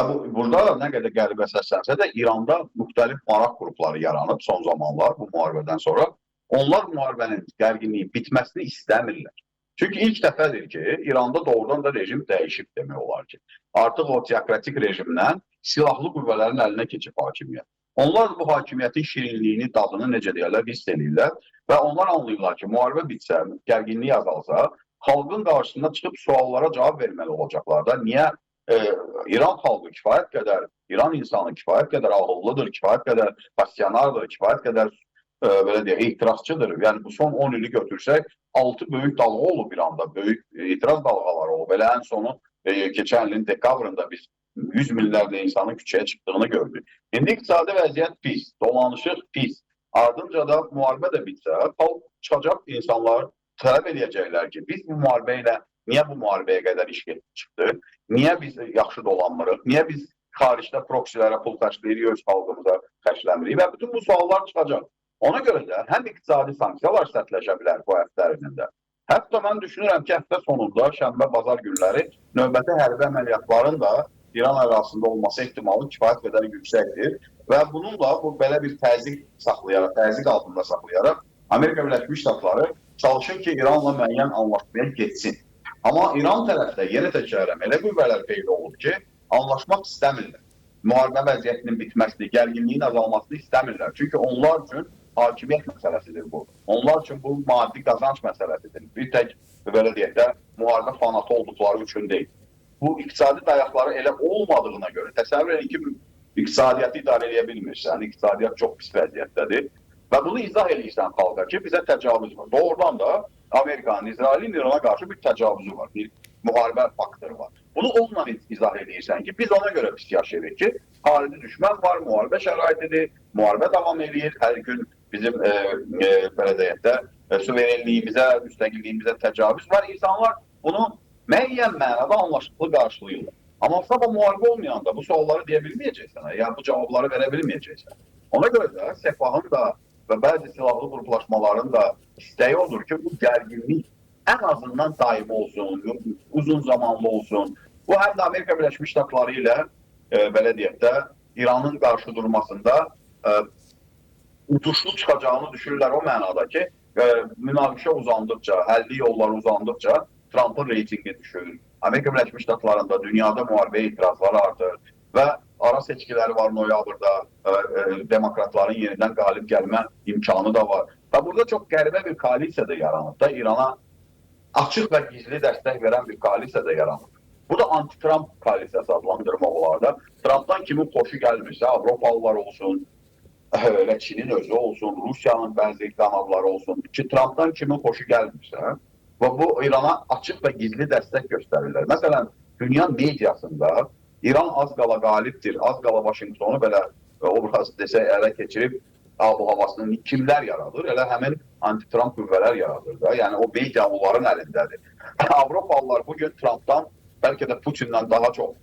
burada da nə qədər qəribə səslənsə də İranda müxtəlif maraq qrupları yaranıb son zamanlar bu müharibədən sonra. Onlar müharibənin gərginliyi bitməsini istəmirlər. Çünki ilk dəfədir ki, İranda doğrudan da rejim dəyişib demək olar ki. Artıq o teokratik rejimdən silahlı qüvvələrin əlinə keçib hakimiyyət. Onlar bu hakimiyyətin şirinliyini, dadını necə deyərlər, hiss edirlər və onlar anlayırlar ki, müharibə bitsə, gərginlik azalsa, xalqın qarşısında çıxıb suallara cavab verməli olacaqlar da. Niyə İran xalqı kifayət qədər, İran insanı kifayət qədər ağıllıdır, kifayət qədər passionardır, kifayət qədər belə deyək, etirazçıdır. Yəni bu son 10 ili götürsək, 6 böyük dalğa olub İranda, böyük etiraz dalğaları olub. Elə ən sonu keçən ilin dekabrında biz 100 minlərlə insanın küçəyə çıxdığını gördük. İndi iqtisadi vəziyyət pis, dolanışıq pis. Ardınca da müharibə də bitsə, xalq çıxacaq, insanlar tələb edəcəklər ki, biz bu müharibə ilə niyə bu müharibəyə qədər iş çıxdıq? Niyə biz yaxşı dolanmırıq? Niyə biz xaricdə proksilərə pul xərcləyirik, öz xalqımıza xərcləmirik? Və bütün bu suallar çıxacaq. Ona görə də həm iqtisadi sanksiyalar sərtləşə bilər bu həftə ərzində. Hətta mən düşünürəm ki, həftə sonunda, şənbə, bazar günləri növbəti hərbi əməliyyatların da İran ərazisində olması ehtimalı kifayət qədər yüksəkdir. Və bununla bu belə bir təzyiq saxlayaraq, təzyiq altında saxlayaraq Amerika Birləşmiş Ştatları çalışır ki, İranla müəyyən anlaşmaya getsin. Amma İran tərəfdə yenə təkərəm elə qüvvələr peyda olub ki, anlaşmaq istəmirlər. Müharibə vəziyyətinin bitməsini, gərginliyin azalmasını istəmirlər. Çünki onlar üçün hakimiyyət məsələsidir bu. Onlar üçün bu maddi qazanc məsələsidir. Bir tək belə deyək də müharibə fanatı olduqları üçün deyil. Bu iqtisadi dayaqları elə olmadığına görə təsəvvür edin ki, iqtisadiyyatı idarə edə bilmirsən, iqtisadiyyat çox pis vəziyyətdədir və bunu izah edirsən xalqa ki, bizə təcavüz var. Doğrudan da Amerikanın, İsrailin İrana qarşı bir təcavüzü var, bir müharibə faktoru var. Bunu onunla izah edirsən ki, biz ona görə pis yaşayırıq ki, xarici düşmən var, müharibə şəraitidir, müharibə davam edir, hər gün bizim belə deyək də suverenliyimizə, müstəqilliyimizə təcavüz var. İnsanlar bunu müəyyən mənada anlaşıqlı qarşılayırlar. Amma sabah müharibə olmayanda bu sualları deyə bilməyəcəksən, yəni bu cavabları verə bilməyəcəksən. Ona görə də Sepahın da və bəzi silahlı qruplaşmaların da istəyi odur ki, bu gərginlik ən azından daimi olsun, uzun zamanlı olsun. Bu həm də Amerika Birləşmiş Ştatları ilə belə deyək də İranın qarşı durmasında uduşlu çıxacağını düşünürlər o mənada ki, münaqişə uzandıqca, həlli yolları uzandıqca Trump'ın reytingi düşür. Amerika Birləşmiş Ştatlarında dünyada müharibəyə etirazlar artır və ara seçkiləri var noyabrda, demokratların yenidən qalib gəlmə imkanı da var. Və burada çox qəribə bir koalisiya da yaranıb da, İrana açıq və gizli dəstək verən bir koalisiya da yaranıb. Bu da anti-Trump koalisiyası adlandırmaq olar da. Trump'dan kimin xoşu gəlmirsə, Avropalılar olsun, və Çinin özü olsun, Rusiyanın bəzi qanadları olsun ki, Trump'dan kimin xoşu gəlmirsə, və bu İrana açıq və gizli dəstək göstərirlər. Məsələn, dünya mediasında İran az qala qalibdir, az qala Vaşinqtonu belə obraz desək ələ keçirib bu havasını kimlər yaradır? Elə həmin anti-Trump qüvvələr yaradır da. Yəni o media onların əlindədir. Avropalılar bugün Trump'dan bəlkə də Putin'dən daha çox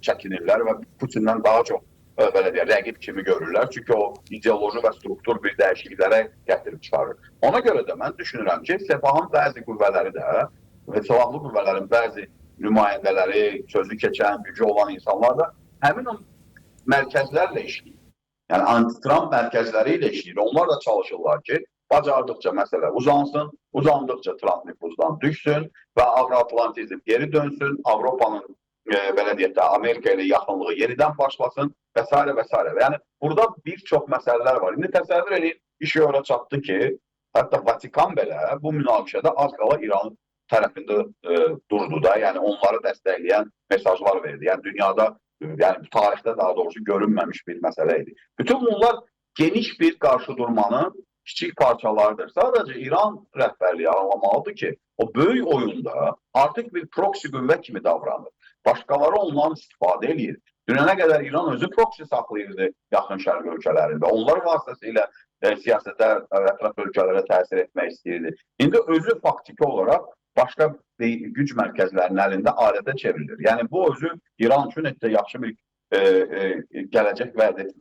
çəkinirlər və Putin'dən daha çox belə deyək, rəqib kimi görürlər. Çünki o ideoloji və struktur bir dəyişikliklərə gətirib çıxarır. Ona görə də mən düşünürəm ki, Sepahın bəzi qüvvələri də və silahlı qüvvələrin bəzi nümayəndələri, sözü keçən, gücü olan insanlar da həmin o mərkəzlərlə işləyir. Yəni anti-Trump mərkəzləri ilə işləyir. Onlar da çalışırlar ki, bacardıqca məsələ uzansın, uzandıqca Trump nüfuzdan düşsün və Avro-Atlantizm geri dönsün, Avropanın belə deyək də Amerika ilə yaxınlığı yenidən başlasın və s. və s. Yəni burada bir çox məsələlər var. İndi təsəvvür edin, iş ora çatdı ki, hətta Vatikan belə bu münaqişədə az qala İran tərəfində durdu da, yəni onları dəstəkləyən mesajlar verdi. Yəni dünyada, yəni bu tarixdə daha doğrusu görünməmiş bir məsələ idi. Bütün bunlar geniş bir qarşı durmanın kiçik parçalarıdır. Sadəcə İran rəhbərliyi anlamalıdır ki, o böyük oyunda artıq bir proksi qüvvə kimi davranır. Başqaları ondan istifadə edir. Dünənə qədər İran özü proksi saxlayırdı yaxın şərq ölkələrində. Onlar vasitəsilə siyasətə, ətraf ölkələrə təsir etmək istəyirdi. İndi özü faktiki olaraq başqa güc mərkəzlərinin əlində alətə çevrilir. Yəni bu özü İran üçün heç də yaxşı bir gələcək vəd etmir.